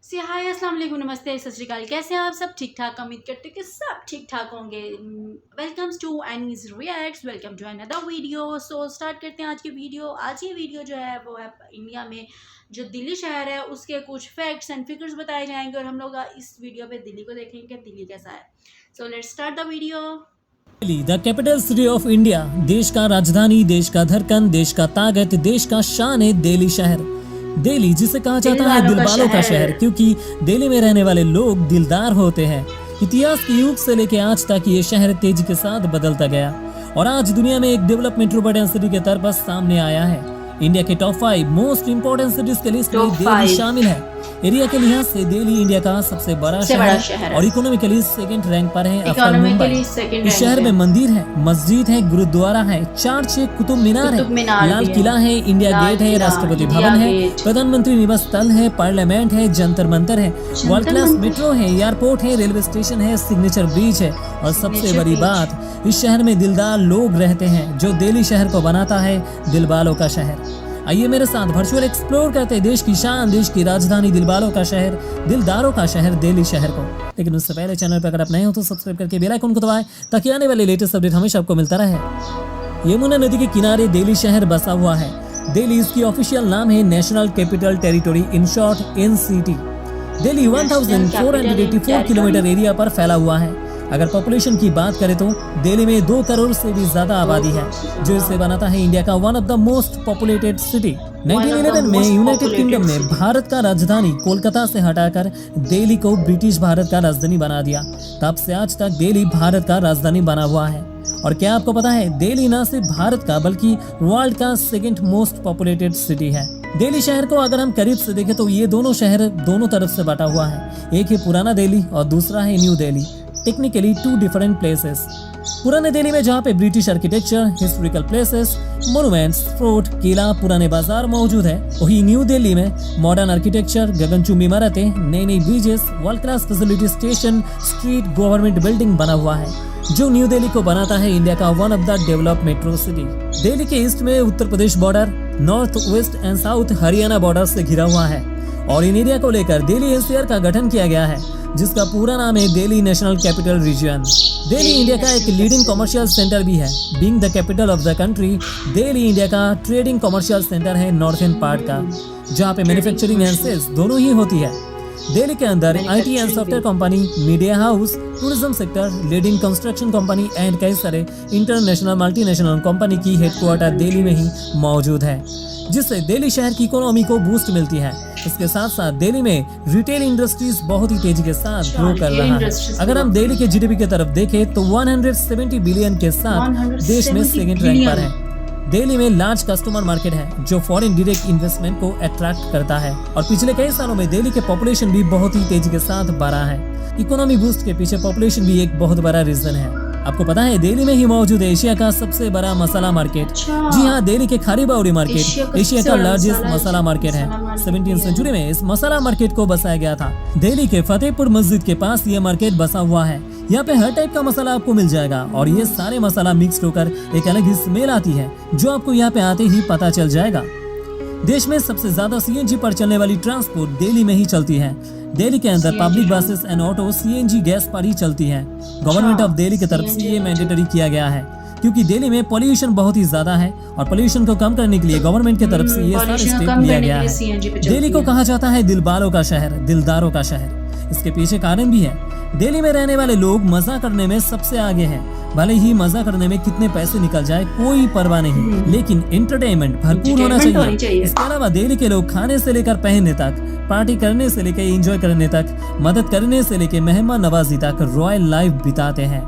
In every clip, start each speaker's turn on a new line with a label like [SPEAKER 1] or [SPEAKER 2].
[SPEAKER 1] हाय अस्सलाम वालेकुम, नमस्ते, सत श्री अकाल। कैसे हैं आप सब? ठीक ठाक, उम्मीद करते हैं कि सब ठीक ठाक होंगे। Welcomes to Annie's reacts, welcome to another video. So start करते हैं आज की वीडियो। आज की वीडियो जो है वो है इंडिया में जो दिल्ली शहर है उसके कुछ फैक्ट्स एंड फिगर्स बताए जाएंगे और हम लोग इस वीडियो पे दिल्ली को देखेंगे कि दिल्ली कैसा है। So let's start the video.
[SPEAKER 2] Delhi the capital city of India, देश का राजधानी, देश का धड़कन, देश का ताकत, देश का शान है दिल्ली शहर। दिल्ली जिसे कहा जाता है दिल वालों का शहर, क्योंकि दिल्ली में रहने वाले लोग दिलदार होते हैं। इतिहास के युग से लेकर आज तक ये शहर तेजी के साथ बदलता गया और आज दुनिया में एक डेवलप मेट्रोपॉलिटन सिटी के तौर पर सामने आया है। इंडिया के टॉप 5 मोस्ट इम्पोर्टेंट सिटीज के लिस्ट में दिल्ली शामिल है। एरिया के लिहाज से दिल्ली इंडिया का सबसे बड़ा शहर और इकोनॉमिकली सेकंड रैंक पर है आफ्टर मुंबई। इस शहर में मंदिर है, मस्जिद है, गुरुद्वारा है, 4-6 कुतुब मीनार है, लाल किला है, इंडिया गेट है, राष्ट्रपति भवन है, प्रधानमंत्री निवास स्थल है, पार्लियामेंट है, जंतर मंतर है, वर्ल्ड क्लास मेट्रो है, एयरपोर्ट है, रेलवे स्टेशन है, सिग्नेचर ब्रिज है और सबसे बड़ी बात, इस शहर में दिलदार लोग रहते हैं, जो दिल्ली शहर को बनाता है दिल वालों का शहर। आइए मेरे साथ वर्चुअल एक्सप्लोर करते हैं देश की शान, देश की राजधानी, दिल वालों का शहर, दिलदारों का शहर, दिल्ली शहर को। लेकिन उससे पहले चैनल पर अगर आप नए हो तो सब्सक्राइब करके बेल आइकन को दबाएं ताकि आने वाले लेटेस्ट अपडेट हमेशा आपको मिलता रहे। यमुना नदी के किनारे दिल्ली शहर बसा हुआ है। दिल्ली इसकी ऑफिशियल नाम है national capital territory, in short NCT। Delhi 1484 kilometre area पर फैला हुआ है। अगर पॉपुलेशन की बात करें तो दिल्ली में 2 करोड़ से भी ज्यादा आबादी है, जो इसे बनाता है इंडिया का one of the most populated city. 1911 में यूनाइटेड किंगडम ने भारत का राजधानी कोलकाता से हटाकर दिल्ली को ब्रिटिश भारत का राजधानी बना दिया। तब से आज तक दिल्ली भारत का राजधानी बना हुआ है। और क्या आपको पता है, दिल्ली न सिर्फ भारत का बल्कि वर्ल्ड का सेकंड मोस्ट पॉपुलेटेड सिटी है। दिल्ली शहर को अगर हम करीब से देखें तो ये दोनों शहर दोनों तरफ से बटा हुआ है। एक है पुराना दिल्ली और दूसरा है New Delhi, technically 2 different places. पुराने दिल्ली में जहाँ पे British architecture, historical places, monuments, fort, किला, पुराने बाजार मौजूद है, वही न्यू दिल्ली में मॉडर्न आर्किटेक्चर, गगनचुंबी इमारतें, नई नई bridges, world class facility, station, street, government building बना हुआ है, जो न्यू दिल्ली को बनाता है इंडिया का one of the develop metro city. Delhi के ईस्ट में Uttar Pradesh border, north west and south Haryana border से घिरा हुआ है और इन एरिया को लेकर दिल्ली NCR का गठन किया गया है, जिसका पूरा नाम है Delhi national capital region. Delhi India का एक लीडिंग कमर्शियल सेंटर भी है। Being the capital of the country, Delhi India का ट्रेडिंग कमर्शियल सेंटर है नॉर्थर्न पार्ट का, जहाँ पे मैन्युफैक्चरिंग एंड सेल्स दोनों ही होती है। दिल्ली के अंदर IT and software company, media house, tourism sector, leading construction company and कई सारे इंटरनेशनल मल्टीनेशनल कंपनी की हेडक्वार्टर दिल्ली में ही मौजूद है, जिससे दिल्ली शहर की इकोनॉमी को बूस्ट मिलती है। इसके साथ साथ दिल्ली में रिटेल इंडस्ट्रीज बहुत ही तेजी के साथ ग्रो कर रहा है। अगर हम दिल्ली के GDP की तरफ देखें तो 170 बिलियन के साथ देश में सेकंड रैंक पर है। दिल्ली में लार्ज कस्टमर मार्केट है, जो फॉरेन डायरेक्ट इन्वेस्टमेंट को अट्रैक्ट करता है और पिछले कई सालों में दिल्ली के पॉपुलेशन भी बहुत ही तेजी के साथ बढ़ा है। इकोनॉमी बूस्ट के पीछे पॉपुलेशन भी एक बहुत बड़ा रीजन है। आपको पता है दिल्ली में ही मौजूद है एशिया का सबसे बड़ा मसाला मार्केट। जी हाँ, दिल्ली के खारी बावड़ी मार्केट एशिया का लार्जेस्ट मसाला मार्केट है। 17वीं सेंचुरी में इस मसाला मार्केट को बसाया गया था। दिल्ली के फतेहपुर मस्जिद के पास ये मार्केट बसा हुआ है। यहाँ पे हर टाइप का मसाला आपको मिल जाएगा और ये सारे मसाला मिक्स होकर एक अलग ही स्मेल आती है, जो आपको यहाँ पे आते ही पता चल जाएगा। देश में सबसे ज्यादा CNG पर चलने वाली ट्रांसपोर्ट दिल्ली में ही चलती है। दिल्ली के अंदर public buses and auto CNG gas पर ही चलती है। गवर्नमेंट ऑफ दिल्ली की तरफ से ये मैंडेटरी किया गया है, क्योंकि दिल्ली में पॉल्यूशन बहुत ही ज्यादा है और पॉल्यूशन को कम करने के लिए गवर्नमेंट की तरफ से ये सारे स्टेप लिया गया है। दिल्ली को कहा जाता है दिल वालों का शहर, दिलदारों का शहर। इसके पीछे कारण भी है। दिल्ली में रहने वाले लोग मजा करने में सबसे आगे हैं। भले ही मजा करने में कितने पैसे निकल जाए कोई परवाह नहीं, लेकिन एंटरटेनमेंट भरपूर होना चाहिए। इसके अलावा दिल्ली के लोग खाने से लेकर पहनने तक, पार्टी करने से लेकर एंजॉय करने तक, मदद करने से लेकर मेहमान नवाजी तक रॉयल लाइफ बिताते हैं।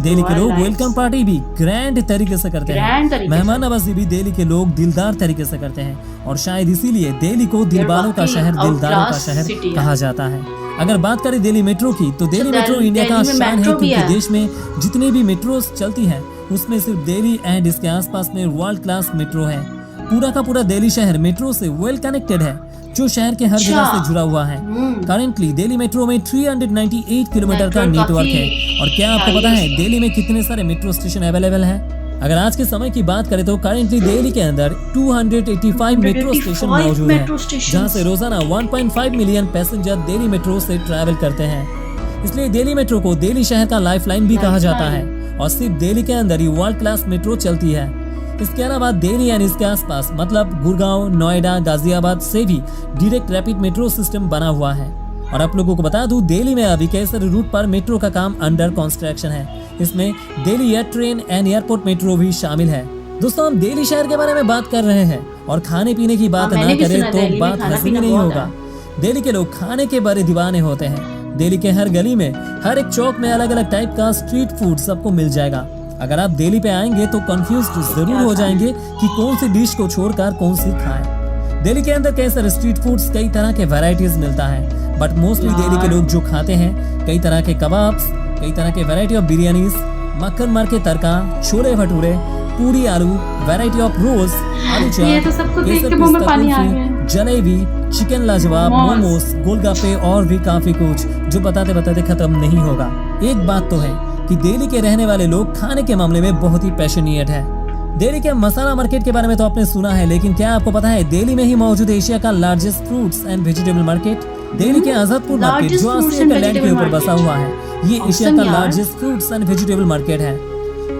[SPEAKER 2] दिल्ली के लोग वेलकम पार्टी भी ग्रैंड तरीके से करते हैं। मेहमान नवाजी भी दिल्ली के लोग दिलदार तरीके से करते हैं और शायद इसीलिए दिल्ली को दिल वालों का शहर, दिलदारों का शहर कहा जाता है। अगर बात करें दिल्ली मेट्रो की तो दिल्ली मेट्रो इंडिया का शान है, क्योंकि देश में जितनी भी मेट्रोस चलती हैं उसमें सिर्फ दिल्ली एंड इसके आसपास में वर्ल्ड क्लास मेट्रो है। पूरा का पूरा दिल्ली शहर मेट्रो से वेल कनेक्टेड है, जो शहर के हर जगह से जुड़ा हुआ है। करेंटली दिल्ली मेट्रो में 398 किलोमीटर का नेटवर्क है। और क्या आपको पता है दिल्ली में कितने सारे मेट्रो स्टेशन अवेलेबल है? अगर आज के समय की बात करें तो करेंटली दिल्ली के अंदर 285 मेट्रो स्टेशन मौजूद हैं, जहां से रोजाना 1.5 मिलियन पैसेंजर दिल्ली मेट्रो से ट्रैवल करते हैं। इसलिए दिल्ली मेट्रो को दिल्ली शहर का लाइफलाइन भी कहा जाता है और सिर्फ दिल्ली के अंदर ही वर्ल्ड क्लास मेट्रो चलती है। इसके अलावा दिल्ली यानी इसके आसपास मतलब गुड़गांव, नोएडा, गाजियाबाद से भी डायरेक्ट रैपिड मेट्रो सिस्टम बना हुआ है। और आप लोगों को बता दूं, दिल्ली में अभी कई सारे रूट पर मेट्रो का काम अंडर कंस्ट्रक्शन है। इसमें Delhi air train and airport metro भी शामिल है। दोस्तों, हम दिल्ली शहर के बारे में बात कर रहे हैं और खाने पीने की बात ना करें तो बात हंसी में नहीं होगा। दिल्ली के लोग खाने के बड़े दीवाने होते हैं। दिल्ली के हर गली में, हर एक चौक में अलग अलग टाइप का स्ट्रीट फूड सबको मिल जाएगा। अगर आप दिल्ली पे आएंगे तो कंफ्यूज जरूर हो जाएंगे कि कौन सी डिश को छोड़कर कौन सी खाएं। दिल्ली के अंदर कई सारे स्ट्रीट फूड्स, कई तरह के वैरायटीज मिलता है, बट मोस्टली दिल्ली के लोग जो खाते हैं कई तरह के कबाब्स, कई तरह के वैरायटी ऑफ बिरयानीज, मक्खन मार के तड़का, छोले भटूरे, पूरी आलू, वैरायटी ऑफ रोल्स, आलू चाट, केसर पिस्ता कुल्फी, जलेबी, चिकन लाजवाब, मोमोस, गोलगप्पे और भी काफी कुछ जो बताते बताते खत्म नहीं होगा। एक बात तो है कि दिल्ली के रहने वाले लोग खाने के मामले में बहुत ही पैशनेट है। दिल्ली के मसाला मार्केट के बारे में तो आपने सुना है, लेकिन क्या आपको पता है दिल्ली में ही मौजूद एशिया का largest fruits and vegetable market? Delhi के आजादपुर मार्केट जो आसिया के लैंड के ऊपर बसा हुआ है, ये एशिया का largest fruits and vegetable market है।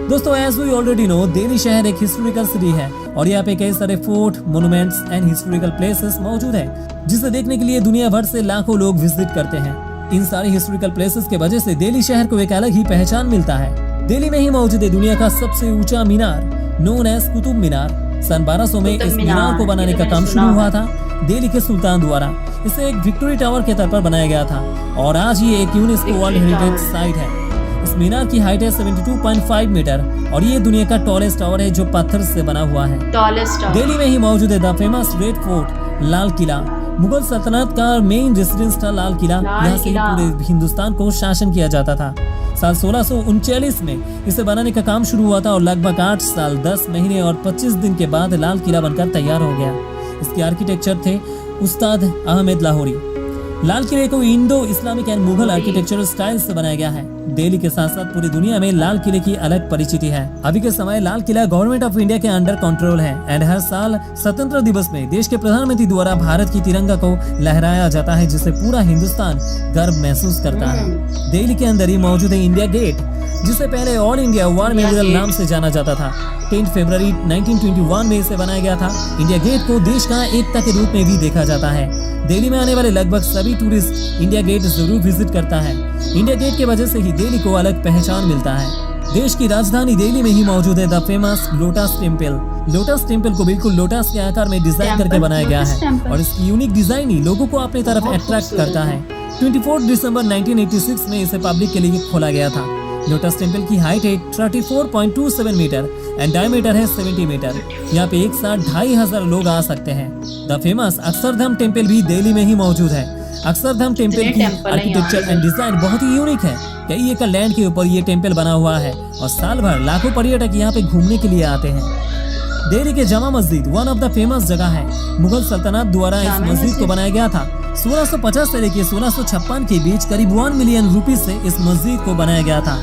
[SPEAKER 2] दोस्तों, as we already know, Delhi शहर एक हिस्टोरिकल सिटी है और यहाँ पे कई सारे fort, monuments and historical places मौजूद है, जिसे देखने के लिए दुनिया भर से लाखों लोग विजिट करते हैं। इन सारे हिस्टोरिकल प्लेसेस के वजह से दिल्ली शहर को एक अलग ही पहचान मिलता है। दिल्ली में ही मौजूद है दुनिया का सबसे ऊंचा मीनार, नोन एज कुतुब मीनार। सन 1200 में इस मीनार को बनाने का काम शुरू हुआ था दिल्ली के सुल्तान द्वारा। इसे एक विक्टोरी टावर के तौर पर बनाया गया था और आज ये एक यूनेस्को वर्ल्ड हेरिटेज साइट है। इस मीनार की हाइट है 72.5 मीटर और ये दुनिया का टॉलेस्ट टावर है जो पत्थर से बना हुआ है। दिल्ली में ही मौजूद है the famous red fort, Lal Qila. Mughal सल्तनत का मेन रेसिडेंस था लाल किला। यहाँ से पूरे हिंदुस्तान को शासन किया जाता था। साल 1639 में इसे बनाने का काम शुरू हुआ था और लगभग 8 साल 10 महीने और 25 दिन के बाद लाल किला बनकर तैयार हो गया। इसके आर्किटेक्चर थे उस्ताद अहमद लाहौरी। लाल किले को Indo Islamic and Mughal architectural style से बनाया गया है। दिल्ली के साथ साथ पूरी दुनिया में लाल किले की अलग परिचिति है। अभी के समय Lal Qila government of India के अंडर कंट्रोल है एंड हर साल स्वतंत्रता दिवस में देश के प्रधानमंत्री द्वारा भारत की तिरंगा को लहराया जाता है, जिससे पूरा हिंदुस्तान गर्व महसूस करता है। दिल्ली के अंदर ही मौजूद है इंडिया गेट, जिसे पहले ऑल इंडिया वार मेमोरियल नाम से जाना जाता था। 10 फरवरी 1921 में इसे बनाया गया था। इंडिया गेट को देश का एकता के रूप में भी देखा जाता है। दिल्ली में आने वाले लगभग सभी टूरिस्ट इंडिया गेट जरूर विजिट करता है। इंडिया गेट के वजह से ही दिल्ली को अलग पहचान मिलता है। देश की राजधानी दिल्ली में ही मौजूद है the famous lotus temple. Lotus temple को बिल्कुल लोटस के आकार में डिजाइन करके बनाया गया है और इसकी यूनिक डिजाइन ही लोगों को अपनी तरफ अट्रैक्ट करता है। 24 दिसंबर 1986 में इसे पब्लिक के लिए खोला गया था। लोटस टेम्पल की हाइट है 34.27 मीटर एंड डायमीटर है 70 मीटर। यहाँ पे एक साथ 2500 लोग आ सकते हैं। द फेमस अक्षरधाम टेम्पल भी दिल्ली में ही मौजूद है। अक्षरधाम टेम्पल की आर्किटेक्चर एंड डिजाइन बहुत ही यूनिक है। कई एकड़ लैंड के ऊपर ये टेम्पल बना हुआ है और साल भर लाखों पर्यटक यहाँ पे घूमने के लिए आते हैं। दिल्ली के Jama Masjid one of the famous जगह है। मुगल सल्तनत द्वारा इस मस्जिद को बनाया गया था। 1650 से लेकर 1656 के बीच करीब 1 मिलियन रुपीस से इस मस्जिद को बनाया गया था।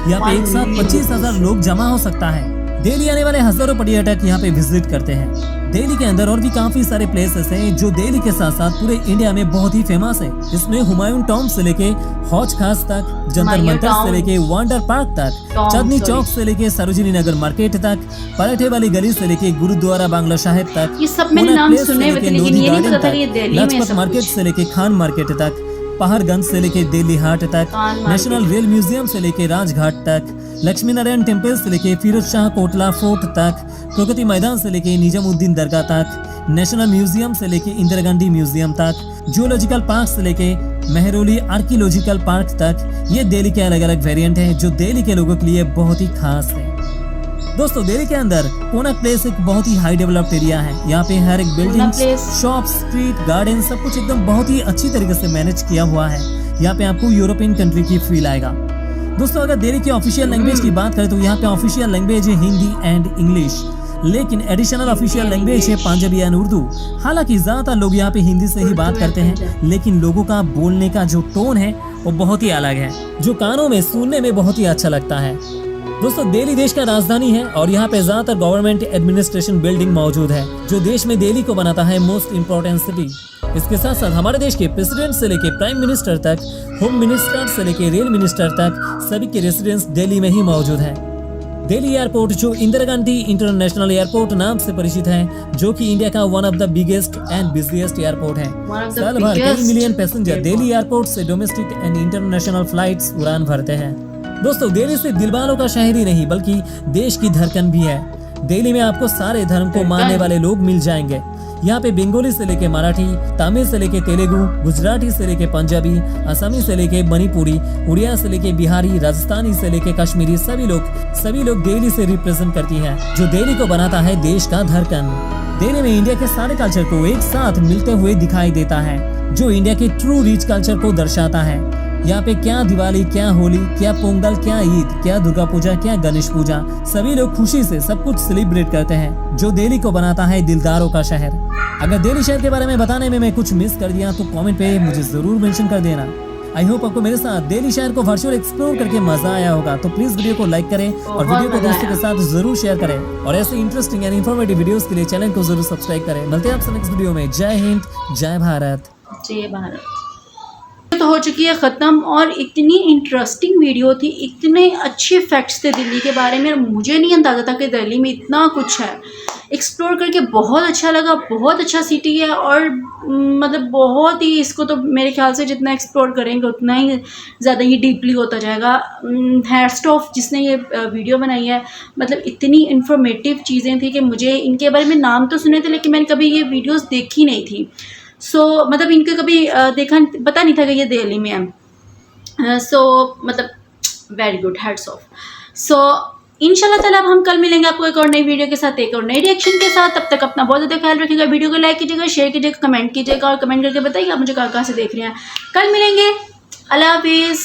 [SPEAKER 2] यहाँ पे एक साथ 25,000 लोग जमा हो सकता है। दिल्ली आने वाले हजारों पर्यटक यहाँ पे विजिट करते हैं। दिल्ली के अंदर और भी काफी सारे प्लेसेस हैं जो दिल्ली के साथ साथ पूरे इंडिया में बहुत ही फेमस है। इसमें हुमायूं टॉम्ब से लेके हौज खास तक, जंतर मंतर से लेके वंडर पार्क तक, चांदनी चौक से लेके सरोजिनी नगर मार्केट तक, पराठे वाली गली से लेके गुरुद्वारा बांग्ला साहिब तक,
[SPEAKER 1] ये सब मैंने नाम सुने हुए थे लेकिन ये नहीं पता था ये दिल्ली में
[SPEAKER 2] लाजपत मार्केट से लेके खान मार्केट तक, पहाड़गंज से लेके दिल्ली हाट तक, नेशनल रेल म्यूजियम से लेके राजघाट तक, लक्ष्मी नारायण टेम्पल से लेके फिरोज शाह कोटला फोर्ट तक, प्रगति मैदान से लेके निजामुद्दीन दरगाह तक, नेशनल म्यूजियम से लेके इंदिरा गांधी म्यूजियम तक, जूलॉजिकल पार्क से लेके मेहरौली आर्कियोलॉजिकल पार्क तक। ये दिल्ली के अलग अलग वेरिएंट हैं जो दिल्ली के लोगों के लिए बहुत ही खास है। दोस्तों, दिल्ली के अंदर कोनक प्लेस एक बहुत ही हाई डेवलप्ड एरिया है। यहाँ पे हर एक बिल्डिंग, शॉप, स्ट्रीट, गार्डन सब कुछ एकदम बहुत ही अच्छी तरीके से मैनेज किया हुआ है। यहाँ पे आपको यूरोपियन कंट्री की फील आएगा। दोस्तों, अगर दिल्ली की ऑफिशियल लैंग्वेज की बात करें तो यहाँ पे ऑफिशियल लैंग्वेज है हिंदी एंड इंग्लिश, लेकिन एडिशनल ऑफिशियल लैंग्वेज है पंजाबी एंड उर्दू। हालांकि ज्यादातर लोग यहाँ पे हिंदी से ही बात करते हैं, लेकिन लोगों का बोलने का जो टोन है वो बहुत ही अलग है, जो कानों में सुनने में बहुत ही अच्छा लगता है। दोस्तों दिल्ली देश का राजधानी है और यहाँ पे ज्यादातर गवर्नमेंट एडमिनिस्ट्रेशन बिल्डिंग मौजूद है, जो देश में दिल्ली को बनाता है मोस्ट इम्पोर्टेंट सिटी। इसके साथ साथ हमारे देश के प्रेसिडेंट से लेके प्राइम मिनिस्टर तक, होम मिनिस्टर से लेके रेल मिनिस्टर तक सभी के रेसिडेंस दिल्ली में ही मौजूद है। दिल्ली एयरपोर्ट जो इंदिरा गांधी इंटरनेशनल एयरपोर्ट नाम से परिचित है, जो कि इंडिया का one of the biggest and busiest airport है। साल भर कई मिलियन पैसेंजर दिल्ली एयरपोर्ट से डोमेस्टिक एंड इंटरनेशनल फ्लाइट्स उड़ान भरते हैं। दोस्तों दिल्ली से दिलवालों का शहर ही नहीं बल्कि देश की धड़कन भी है। दिल्ली में आपको सारे धर्म को मानने वाले लोग मिल जाएंगे। यहाँ पे बंगाली से लेके मराठी, तमिल से लेके तेलुगु, गुजराती से लेके पंजाबी, असमी से लेके मणिपुरी, उड़िया से लेके बिहारी, राजस्थानी से लेके कश्मीरी, सभी लोग दिल्ली से रिप्रेजेंट करती हैं, जो दिल्ली को बनाता है देश का धड़कन। दिल्ली में इंडिया के सारे कल्चर को एक साथ मिलते हुए दिखाई देता है, जो इंडिया के ट्रू रिच कल्चर को दर्शाता है। यहाँ पे क्या दिवाली, क्या होली, क्या पोंगल, क्या ईद, क्या दुर्गा पूजा, क्या गणेश पूजा, सभी लोग खुशी से सब कुछ सेलिब्रेट करते हैं, जो दिल्ली को बनाता है दिलदारों का शहर। अगर दिल्ली शहर के बारे में बताने में मैं कुछ मिस कर दिया तो कमेंट पे मुझे जरूर मेंशन कर देना। आई होप आपको मेरे साथ दिल्ली शहर को वर्चुअल एक्सप्लोर करके मजा आया होगा। तो प्लीज वीडियो को लाइक करें और वीडियो को दोस्तों के साथ जरूर शेयर करें, और ऐसे इंटरेस्टिंग एंड इन्फॉर्मेटिव वीडियोस के लिए चैनल को जरूर सब्सक्राइब करें। मिलते हैं आपसे नेक्स्ट वीडियो में। जय हिंद, जय भारत।
[SPEAKER 1] जय भारत। तो हो चुकी है ख़त्म, और इतनी इंटरेस्टिंग वीडियो थी, इतने अच्छे फैक्ट्स थे दिल्ली के बारे में। मुझे नहीं अंदाज़ा था कि दिल्ली में इतना कुछ है। एक्सप्लोर करके बहुत अच्छा लगा, बहुत अच्छा सिटी है, और मतलब बहुत ही, इसको तो मेरे ख्याल से जितना एक्सप्लोर करेंगे उतना ही ज़्यादा ही डीपली होता जाएगा। हैट्स ऑफ जिसने ये वीडियो बनाई है, मतलब इतनी इन्फॉर्मेटिव चीज़ें थी कि मुझे इनके बारे में नाम तो सुने थे, लेकिन मैंने कभी ये वीडियोज़ देखी नहीं थी। मतलब इनके कभी देखा पता नहीं था कि ये दिल्ली में है। मतलब वेरी गुड, हैट्स ऑफ। इंशाल्लाह ताला अब हम कल मिलेंगे आपको एक और नई वीडियो के साथ, एक और नई रिएक्शन के साथ। तब तक अपना बहुत ज़्यादा ख्याल रखिएगा। वीडियो को लाइक कीजिएगा, शेयर कीजिएगा, कमेंट कीजिएगा, और कमेंट करके बताइए आप मुझे कहाँ से देख रहे हैं। कल मिलेंगे। अल्लाह हाफिज़।